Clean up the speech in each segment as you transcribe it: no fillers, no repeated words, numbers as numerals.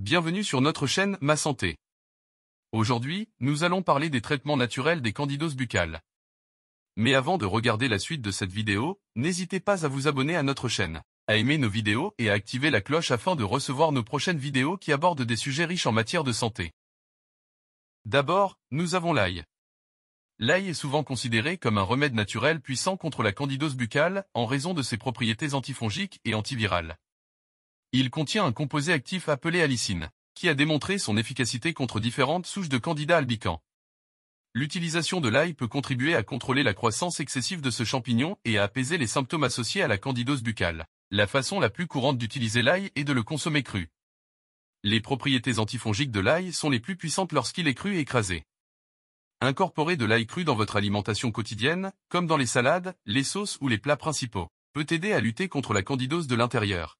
Bienvenue sur notre chaîne Ma Santé. Aujourd'hui, nous allons parler des traitements naturels des candidoses buccales. Mais avant de regarder la suite de cette vidéo, n'hésitez pas à vous abonner à notre chaîne, à aimer nos vidéos et à activer la cloche afin de recevoir nos prochaines vidéos qui abordent des sujets riches en matière de santé. D'abord, nous avons l'ail. L'ail est souvent considéré comme un remède naturel puissant contre la candidose buccale en raison de ses propriétés antifongiques et antivirales. Il contient un composé actif appelé allicine, qui a démontré son efficacité contre différentes souches de Candida albicans. L'utilisation de l'ail peut contribuer à contrôler la croissance excessive de ce champignon et à apaiser les symptômes associés à la candidose buccale. La façon la plus courante d'utiliser l'ail est de le consommer cru. Les propriétés antifongiques de l'ail sont les plus puissantes lorsqu'il est cru et écrasé. Incorporer de l'ail cru dans votre alimentation quotidienne, comme dans les salades, les sauces ou les plats principaux, peut aider à lutter contre la candidose de l'intérieur.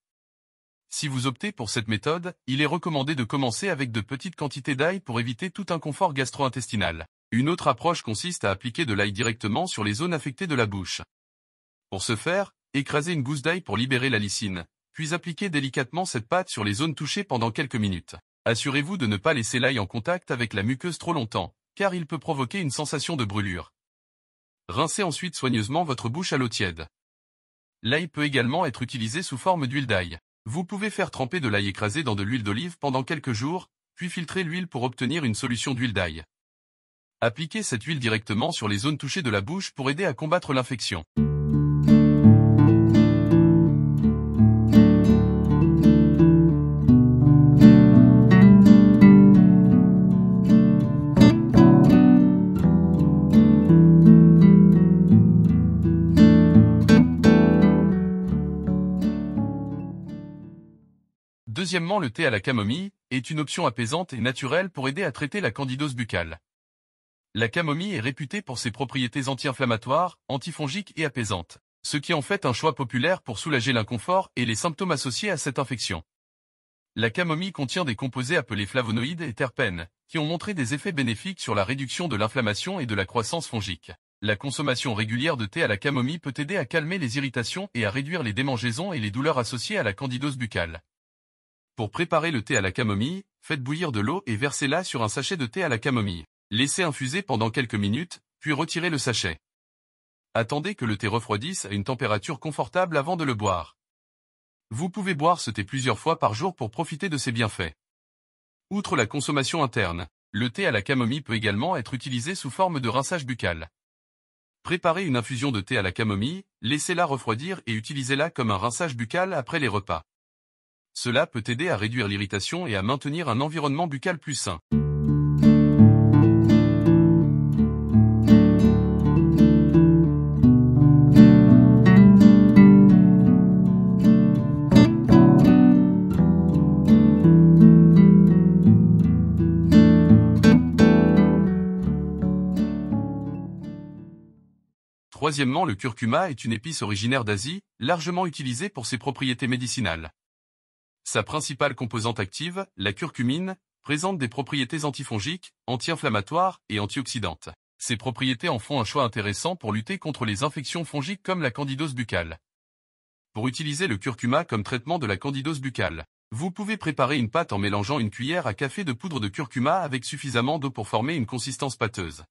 Si vous optez pour cette méthode, il est recommandé de commencer avec de petites quantités d'ail pour éviter tout inconfort gastro-intestinal. Une autre approche consiste à appliquer de l'ail directement sur les zones affectées de la bouche. Pour ce faire, écrasez une gousse d'ail pour libérer l'allicine, puis appliquez délicatement cette pâte sur les zones touchées pendant quelques minutes. Assurez-vous de ne pas laisser l'ail en contact avec la muqueuse trop longtemps, car il peut provoquer une sensation de brûlure. Rincez ensuite soigneusement votre bouche à l'eau tiède. L'ail peut également être utilisé sous forme d'huile d'ail. Vous pouvez faire tremper de l'ail écrasé dans de l'huile d'olive pendant quelques jours, puis filtrer l'huile pour obtenir une solution d'huile d'ail. Appliquez cette huile directement sur les zones touchées de la bouche pour aider à combattre l'infection. Deuxièmement, le thé à la camomille est une option apaisante et naturelle pour aider à traiter la candidose buccale. La camomille est réputée pour ses propriétés anti-inflammatoires, antifongiques et apaisantes, ce qui en fait un choix populaire pour soulager l'inconfort et les symptômes associés à cette infection. La camomille contient des composés appelés flavonoïdes et terpènes, qui ont montré des effets bénéfiques sur la réduction de l'inflammation et de la croissance fongique. La consommation régulière de thé à la camomille peut aider à calmer les irritations et à réduire les démangeaisons et les douleurs associées à la candidose buccale. Pour préparer le thé à la camomille, faites bouillir de l'eau et versez-la sur un sachet de thé à la camomille. Laissez infuser pendant quelques minutes, puis retirez le sachet. Attendez que le thé refroidisse à une température confortable avant de le boire. Vous pouvez boire ce thé plusieurs fois par jour pour profiter de ses bienfaits. Outre la consommation interne, le thé à la camomille peut également être utilisé sous forme de rinçage buccal. Préparez une infusion de thé à la camomille, laissez-la refroidir et utilisez-la comme un rinçage buccal après les repas. Cela peut aider à réduire l'irritation et à maintenir un environnement buccal plus sain. Troisièmement, le curcuma est une épice originaire d'Asie, largement utilisée pour ses propriétés médicinales. Sa principale composante active, la curcumine, présente des propriétés antifongiques, anti-inflammatoires et antioxydantes. Ces propriétés en font un choix intéressant pour lutter contre les infections fongiques comme la candidose buccale. Pour utiliser le curcuma comme traitement de la candidose buccale, vous pouvez préparer une pâte en mélangeant une cuillère à café de poudre de curcuma avec suffisamment d'eau pour former une consistance pâteuse.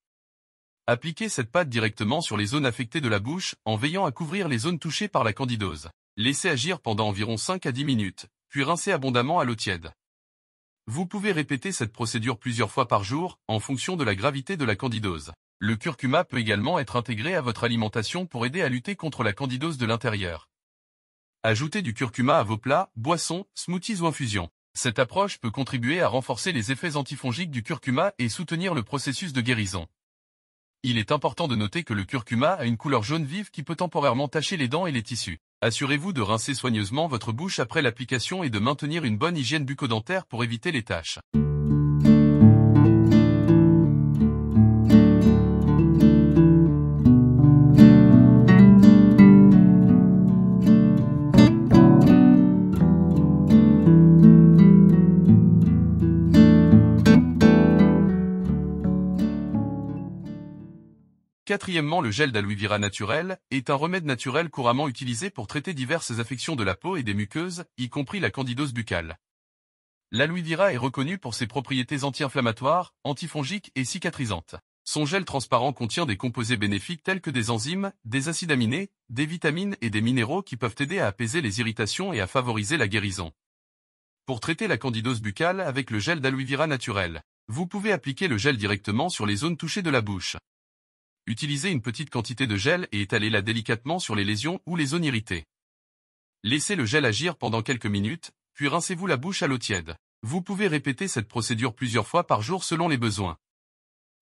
Appliquez cette pâte directement sur les zones affectées de la bouche en veillant à couvrir les zones touchées par la candidose. Laissez agir pendant environ 5 à 10 minutes. Puis rincez abondamment à l'eau tiède. Vous pouvez répéter cette procédure plusieurs fois par jour, en fonction de la gravité de la candidose. Le curcuma peut également être intégré à votre alimentation pour aider à lutter contre la candidose de l'intérieur. Ajoutez du curcuma à vos plats, boissons, smoothies ou infusions. Cette approche peut contribuer à renforcer les effets antifongiques du curcuma et soutenir le processus de guérison. Il est important de noter que le curcuma a une couleur jaune vive qui peut temporairement tacher les dents et les tissus. Assurez-vous de rincer soigneusement votre bouche après l'application et de maintenir une bonne hygiène bucco-dentaire pour éviter les taches. Quatrièmement, le gel d'aloe vera naturel est un remède naturel couramment utilisé pour traiter diverses affections de la peau et des muqueuses, y compris la candidose buccale. L'aloe vera est reconnue pour ses propriétés anti-inflammatoires, antifongiques et cicatrisantes. Son gel transparent contient des composés bénéfiques tels que des enzymes, des acides aminés, des vitamines et des minéraux qui peuvent aider à apaiser les irritations et à favoriser la guérison. Pour traiter la candidose buccale avec le gel d'aloe vera naturel, vous pouvez appliquer le gel directement sur les zones touchées de la bouche. Utilisez une petite quantité de gel et étalez-la délicatement sur les lésions ou les zones irritées. Laissez le gel agir pendant quelques minutes, puis rincez-vous la bouche à l'eau tiède. Vous pouvez répéter cette procédure plusieurs fois par jour selon les besoins.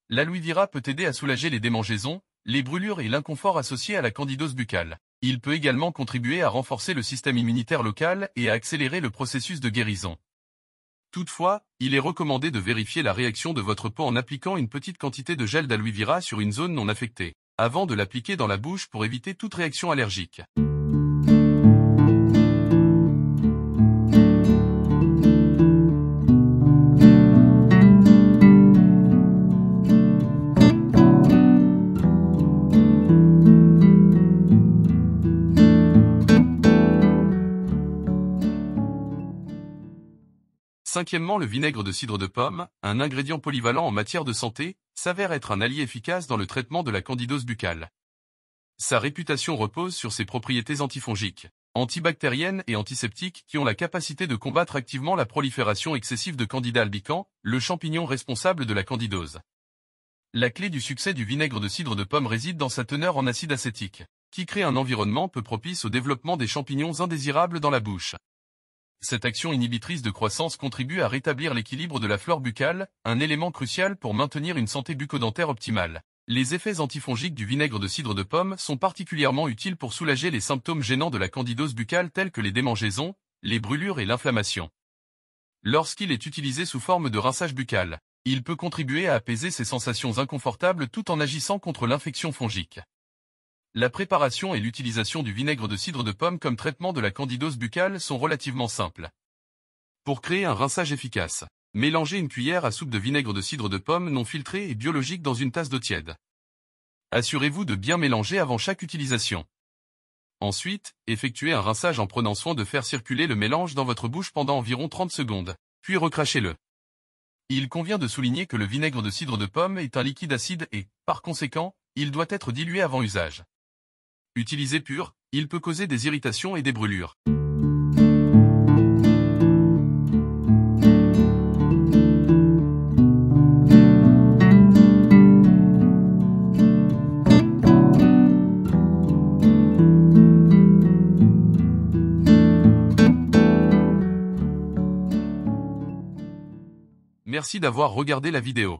L'aloe vera peut aider à soulager les démangeaisons, les brûlures et l'inconfort associés à la candidose buccale. Il peut également contribuer à renforcer le système immunitaire local et à accélérer le processus de guérison. Toutefois, il est recommandé de vérifier la réaction de votre peau en appliquant une petite quantité de gel d'aloe vera sur une zone non affectée, avant de l'appliquer dans la bouche pour éviter toute réaction allergique. Cinquièmement, le vinaigre de cidre de pomme, un ingrédient polyvalent en matière de santé, s'avère être un allié efficace dans le traitement de la candidose buccale. Sa réputation repose sur ses propriétés antifongiques, antibactériennes et antiseptiques qui ont la capacité de combattre activement la prolifération excessive de Candida albicans, le champignon responsable de la candidose. La clé du succès du vinaigre de cidre de pomme réside dans sa teneur en acide acétique, qui crée un environnement peu propice au développement des champignons indésirables dans la bouche. Cette action inhibitrice de croissance contribue à rétablir l'équilibre de la flore buccale, un élément crucial pour maintenir une santé bucco-dentaire optimale. Les effets antifongiques du vinaigre de cidre de pomme sont particulièrement utiles pour soulager les symptômes gênants de la candidose buccale tels que les démangeaisons, les brûlures et l'inflammation. Lorsqu'il est utilisé sous forme de rinçage buccal, il peut contribuer à apaiser ces sensations inconfortables tout en agissant contre l'infection fongique. La préparation et l'utilisation du vinaigre de cidre de pomme comme traitement de la candidose buccale sont relativement simples. Pour créer un rinçage efficace, mélangez une cuillère à soupe de vinaigre de cidre de pomme non filtré et biologique dans une tasse d'eau tiède. Assurez-vous de bien mélanger avant chaque utilisation. Ensuite, effectuez un rinçage en prenant soin de faire circuler le mélange dans votre bouche pendant environ 30 secondes, puis recrachez-le. Il convient de souligner que le vinaigre de cidre de pomme est un liquide acide et, par conséquent, il doit être dilué avant usage. Utilisé pur, il peut causer des irritations et des brûlures. Merci d'avoir regardé la vidéo.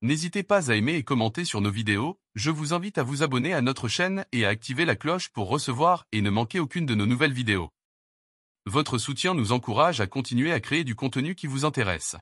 N'hésitez pas à aimer et commenter sur nos vidéos, je vous invite à vous abonner à notre chaîne et à activer la cloche pour recevoir et ne manquer aucune de nos nouvelles vidéos. Votre soutien nous encourage à continuer à créer du contenu qui vous intéresse.